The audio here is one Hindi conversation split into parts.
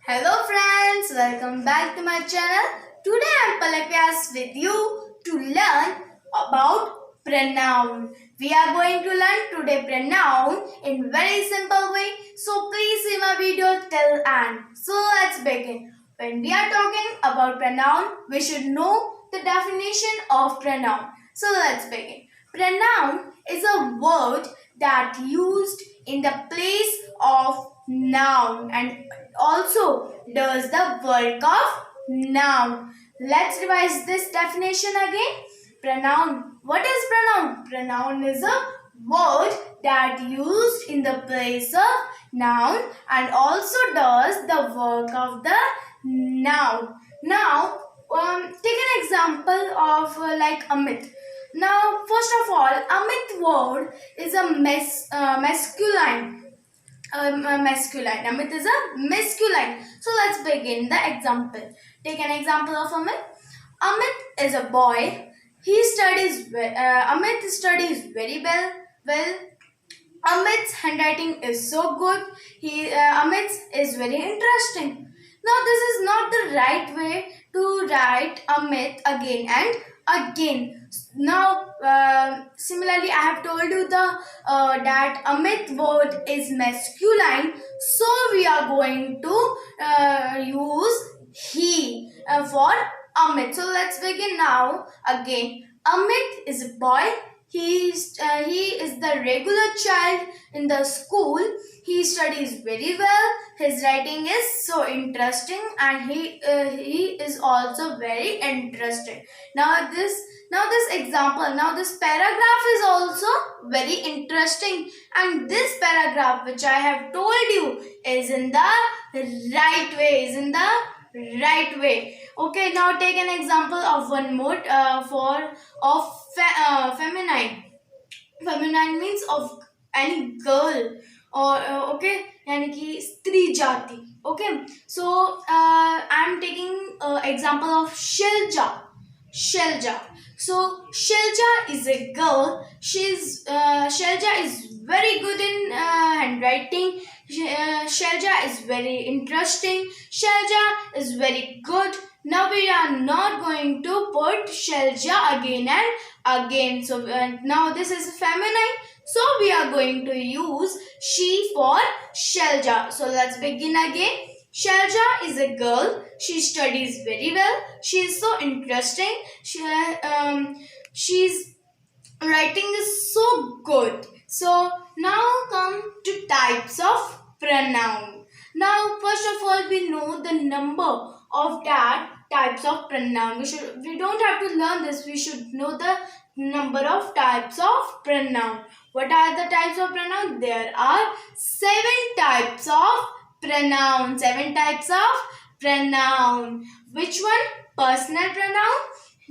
Hello friends, welcome back to my channel. Today I am Palakyas with you to learn about pronoun. We are going to learn today pronoun in very simple way. So please see my video till end. So let's begin. When we are talking about pronoun, we should know the definition of pronoun. So let's begin. Pronoun is a word that used in the place of noun and also does the work of noun. Let's revise this definition again. Pronoun. What is pronoun? Pronoun is a word that used in the place of noun and also does the work of the noun. Now, take an example of like Amit. Now, first of all, Amit word is a masculine. Masculine. Amit is a masculine. So let's begin the example. Take an example of Amit. Amit is a boy. Amit studies very well. Amit's handwriting is so good. Amit is very interesting. Now this is not the right way to write Amit again and again. Now similarly, I have told you that Amit word is masculine, so we are going to use he for Amit. So let's begin now again. Amit is a boy. He is the regular child in the school. He studies very well. His writing is so interesting, and he is also very interested. Now this example, now this paragraph is also very interesting, and this paragraph which I have told you is in the right way. Is in the right way. Okay, now take an example of one more feminine. Feminine means of any girl or okay, यानी कि स्त्री जाति. Okay, so I am taking example of Shelja. Shelja. So Shelja is a girl. Shelja is very good in handwriting. Shelja is very interesting. Shelja is very good. Now we are not going to put Shelja again and again. So now this is feminine. So we are going to use she for Shelja. So let's begin again. Shelja is a girl. She studies very well. She is so interesting. She's writing is so good. So now come to types of pronoun. Now first of all we know the number of that types of pronoun. We don't have to learn this. We should know the number of types of pronoun. What are the types of pronoun? There are 7 types of pronoun. 7 types of pronoun. Which one? Personal pronoun,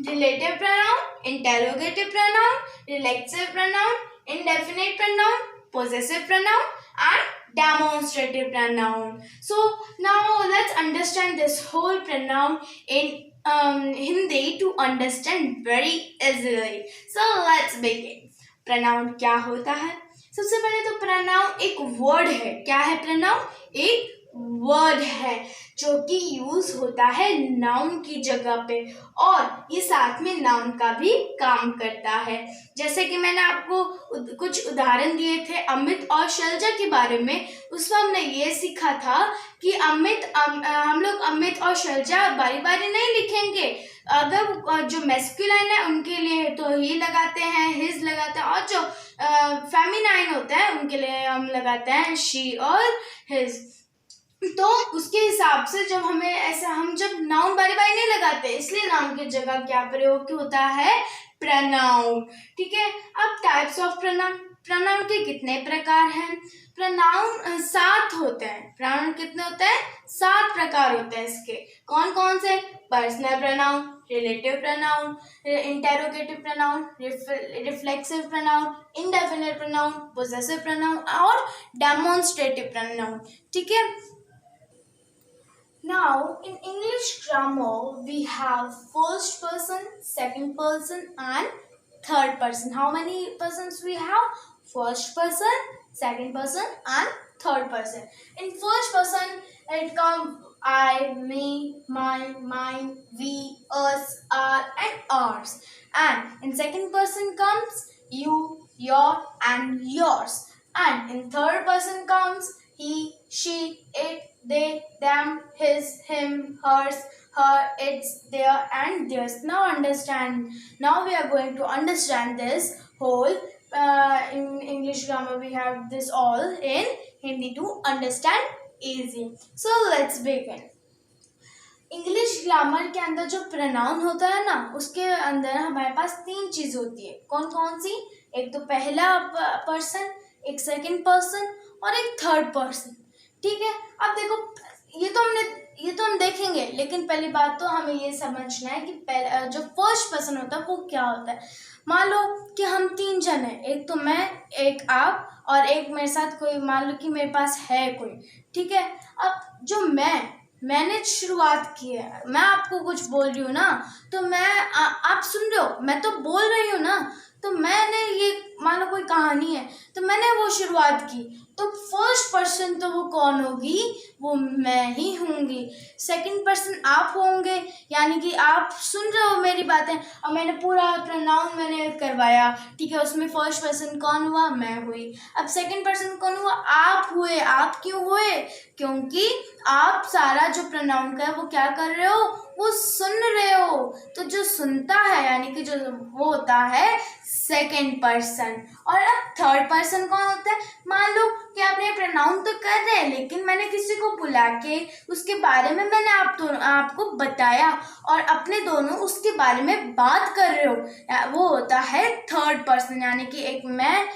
relative pronoun, interrogative pronoun, reflexive pronoun, indefinite pronoun, possessive pronoun, and demonstrative pronoun. So now let's understand this whole pronoun in Hindi to understand very easily. So let's begin. Pronoun क्या होता है? सबसे पहले तो pronoun एक word है. क्या है pronoun? एक वर्ड है जो कि यूज होता है नाउन की जगह पे और ये साथ में नाउन का भी काम करता है. जैसे कि मैंने आपको कुछ उदाहरण दिए थे अमित और शैलजा के बारे में. उसमें हमने ये सीखा था कि हम लोग अमित और शैलजा बारी बारी नहीं लिखेंगे. अगर जो मैस्कुलाइन है उनके लिए तो ही लगाते हैं, हिज लगाते हैं, और जो फेमिनाइन होता है उनके लिए हम लगाते हैं शी और हिज. तो उसके हिसाब से जब हमें ऐसा हम जब नाउन बारी बारी नहीं लगाते, इसलिए नाउन की जगह क्या प्रयोग होता है? प्रनाउन. ठीक है. अब टाइप्स ऑफ प्रनाउन. प्रनाउन के कितने प्रकार हैं? प्रनाउन 7 होते हैं. प्रनाउन कितने होते हैं? 7 प्रकार होते हैं इसके. कौन कौन से? Personal pronoun, relative pronoun, interrogative pronoun, reflexive pronoun, indefinite pronoun, possessive pronoun और डेमोन्स्ट्रेटिव प्रनाउन. ठीक है. Now, in English grammar, we have first person, second person and third person. How many persons we have? First person, second person and third person. In first person, it comes I, me, my, mine, we, us, our, and ours. And in second person comes you, your, and yours. And in third person comes he, she, it, they, them, his, him, hers, her, its, their, and theirs. Now understand. Now we are going to understand this whole. In English grammar we have this all in Hindi to understand easy. So let's begin. English grammar के अंदर जो प्रोनाउन होता है ना, उसके अंदर हमारे पास तीन चीज होती है. कौन कौन सी? एक तो पहला पर्सन, एक सेकंड पर्सन और एक थर्ड पर्सन. ठीक है. अब देखो, ये तो हम देखेंगे, लेकिन पहली बात तो हमें ये समझना है कि जो फर्स्ट पर्सन होता है वो क्या होता है. मान लो कि हम तीन जन हैं, एक तो मैं, एक आप और एक मेरे साथ कोई. मान लो कि मेरे पास है कोई. ठीक है. अब जो मैंने शुरुआत की है, मैं आपको कुछ बोल रही हूँ ना, तो आप सुन रहे हो, मैं तो बोल रही हूँ ना, तो मैंने ये मान लो कोई कहानी है तो मैंने वो शुरुआत की, तो फर्स्ट पर्सन तो वो कौन होगी? वो मैं ही होंगी. सेकंड पर्सन आप होंगे, यानी कि आप सुन रहे हो मेरी बातें और मैंने पूरा प्रोनाउन मैंने करवाया. ठीक है. उसमें फर्स्ट पर्सन कौन हुआ? मैं हुई. अब सेकंड पर्सन कौन हुआ? आप हुए. आप क्यों हुए? क्योंकि आप सारा जो प्रोनाउन का है वो क्या कर रहे हो? वो सुन रहे हो. तो जो सुनता है यानी कि जो वो होता है सेकंड पर्सन. और अब थर्ड पर्सन कौन होता है? मान लो कि आपने प्रोनाउन तो कर रहे हैं, लेकिन मैंने किसी को बुला के उसके बारे में मैंने आपको बताया और अपने दोनों उसके बारे में बात कर रहे हो, वो होता है थर्ड पर्सन. यानी कि एक मैं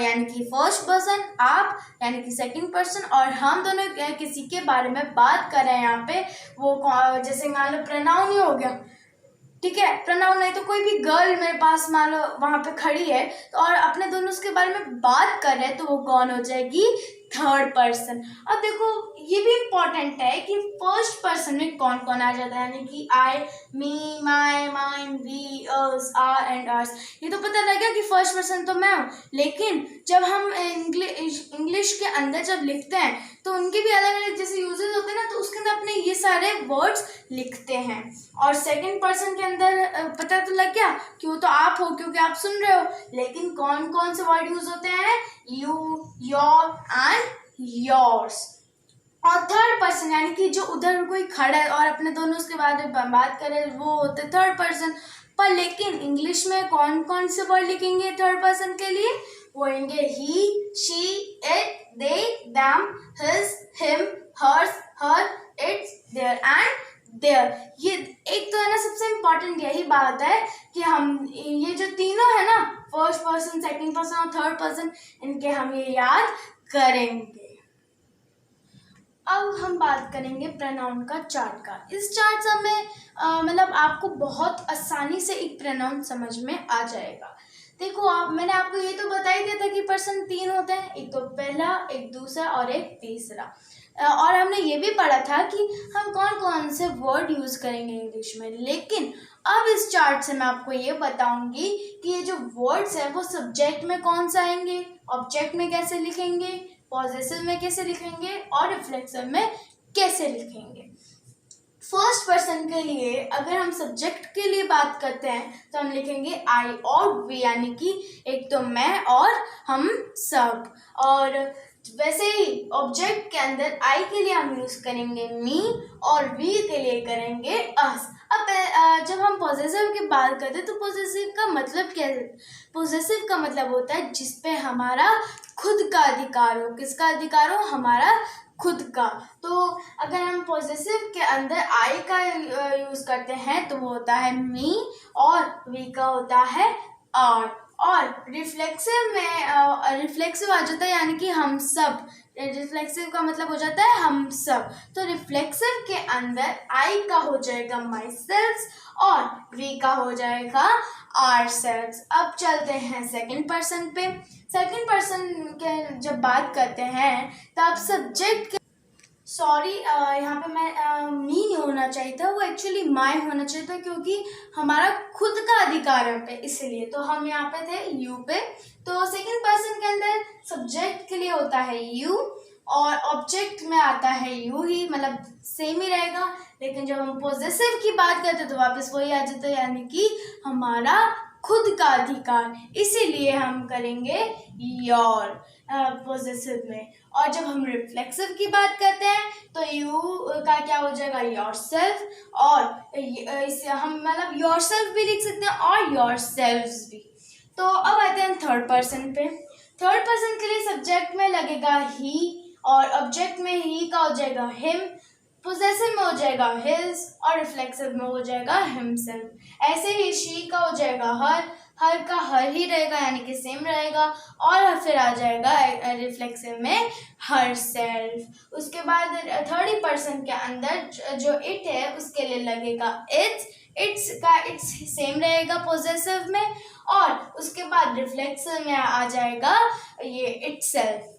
यानी कि फर्स्ट पर्सन, आप यानी कि सेकंड पर्सन, और हम दोनों किसी के बारे में बात कर रहे हैं. यहाँ पे वो जैसे मान लो प्रोनाउन ही हो गया. ठीक है. प्रोनाउन नहीं तो कोई भी गर्ल मेरे पास मान लो वहां पे खड़ी है तो और अपने दोनों उसके बारे में बात कर रहे हैं, तो वो कौन हो जाएगी? Third person. अब देखो, ये भी इम्पोर्टेंट है कि फर्स्ट पर्सन में कौन कौन आ जाता है, यानी कि I, me, my, mine, we, us, our and ours. ये तो पता लग गया कि फर्स्ट पर्सन तो मैं हूँ, लेकिन जब हम इंग्लिश के अंदर जब लिखते हैं तो उनके भी अलग अलग जैसे यूजेस होते हैं ना, तो उसके अंदर अपने ये सारे वर्ड्स लिखते हैं. और सेकंड पर्सन के अंदर पता तो लग गया कि वो तो आप हो क्योंकि आप सुन रहे हो, लेकिन कौन कौन से वर्ड यूज होते हैं? You, your and yours. और थर्ड पर्सन यानी कि जो उधर कोई खड़ा है और अपने दोनों उसके बारे में बात करे, वो होते थर्ड पर्सन. पर लेकिन इंग्लिश में कौन कौन से वर्ड लिखेंगे थर्ड पर्सन के लिए? वो होंगे he, she, it, they, them, his, him, hers, her, its, their and their. ये एक तो है ना, सबसे इम्पोर्टेंट यही बात है कि हम ये जो तीनों है ना, फर्स्ट पर्सन, सेकंड पर्सन और थर्ड पर्सन, इनके हम ये याद करेंगे. अब हम बात करेंगे प्रोनाउन का चार्ट का. इस चार्ट से हमें मतलब आपको बहुत आसानी से एक प्रोनाउन समझ में आ जाएगा. देखो, मैंने आपको ये तो बता ही दिया था कि पर्सन तीन होते हैं, एक तो पहला, एक दूसरा और एक तीसरा. और हमने ये भी पढ़ा था कि हम कौन कौन से वर्ड यूज करेंगे इंग्लिश में. लेकिन अब इस चार्ट से मैं आपको ये बताऊंगी कि ये जो वर्ड्स है वो सब्जेक्ट में कौन सा आएंगे, ऑब्जेक्ट में कैसे लिखेंगे, पॉजेसिव में कैसे लिखेंगे और रिफ्लेक्सिव में कैसे लिखेंगे. फर्स्ट पर्सन के लिए अगर हम सब्जेक्ट के लिए बात करते हैं तो हम लिखेंगे आई और वी, यानी कि एक तो मैं और हम सब. और वैसे ही ऑब्जेक्ट के अंदर आई के लिए हम यूज करेंगे मी और वी के लिए करेंगे अस. अब जब हम पॉजेसिव की बात करते हैं तो पॉजेसिव का मतलब क्या है? पॉजेसिव का मतलब होता है जिस पे हमारा खुद का अधिकार हो. किसका अधिकार हो? हमारा खुद का. तो अगर हम पॉजेसिव के अंदर आई का यूज करते हैं तो वो होता है मी और वी का होता है आर. और रिफ्लेक्सिव में रिफ्लेक्सिव आ जाता है यानी कि हम सब. रिफ्लेक्सिव का मतलब हो जाता है हम सब. तो रिफ्लेक्सिव के अंदर आई का हो जाएगा माई सेल्फ और वी का हो जाएगा आर सेल्फ. अब चलते हैं सेकंड पर्सन पे. सेकंड पर्सन के जब बात करते हैं तब सब्जेक्ट सॉरी यहाँ पे मैं मी नहीं होना चाहिए था, वो एक्चुअली माई होना चाहिए था क्योंकि हमारा खुद का अधिकार है पे, इसलिए. तो हम यहाँ पे थे यू पे. तो सेकंड पर्सन के अंदर सब्जेक्ट के लिए होता है यू और ऑब्जेक्ट में आता है यू ही, मतलब सेम ही रहेगा। लेकिन जब हम पोजेसिव की बात करते हैं तो वापस वही आ जाता है, यानी कि हमारा खुद का अधिकार। इसीलिए हम करेंगे योर पोजेसिव में। और जब हम रिफ्लेक्सिव की बात करते हैं तो यू का क्या हो जाएगा, योरसेल्फ। और इसे हम मतलब योरसेल्फ भी लिख सकते हैं और योरसेल्व्स भी। तो अब आते हैं थर्ड पर्सन पे। थर्ड पर्सन के लिए सब्जेक्ट में लगेगा ही और ऑब्जेक्ट में ही का हो जाएगा हिम, पोजेसिव में हो जाएगा हिज और रिफ्लेक्सिव में हो जाएगा हिमसेल्फ। ऐसे ही शी का हो जाएगा हर का हर ही रहेगा, यानी कि सेम रहेगा। और फिर आ जाएगा रिफ्लेक्सिव में हर सेल्फ। उसके बाद थर्ड पर्सन के अंदर जो इट है उसके लिए लगेगा इट्स का इट्स सेम रहेगा पोजेसिव में। और उसके बाद रिफ्लेक्सिव में आ जाएगा ये इटसेल्फ।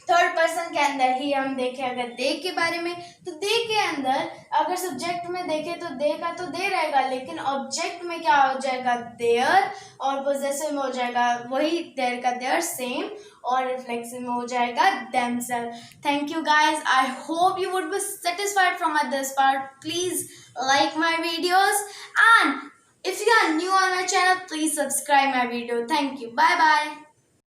थर्ड पर्सन के अंदर ही हम देखें अगर दे के बारे में, तो दे के अंदर अगर सब्जेक्ट में देखें तो दे का तो दे रहेगा, लेकिन ऑब्जेक्ट में क्या हो जाएगा, देयर। और पोजेसिव में हो जाएगा वही देयर का देयर सेम। और रिफ्लेक्सिव में हो जाएगा themselves. Thank you guys. I hope you would be satisfied from this part. Please like my videos, and if you are new on my channel, please subscribe my video. Thank you. Bye bye.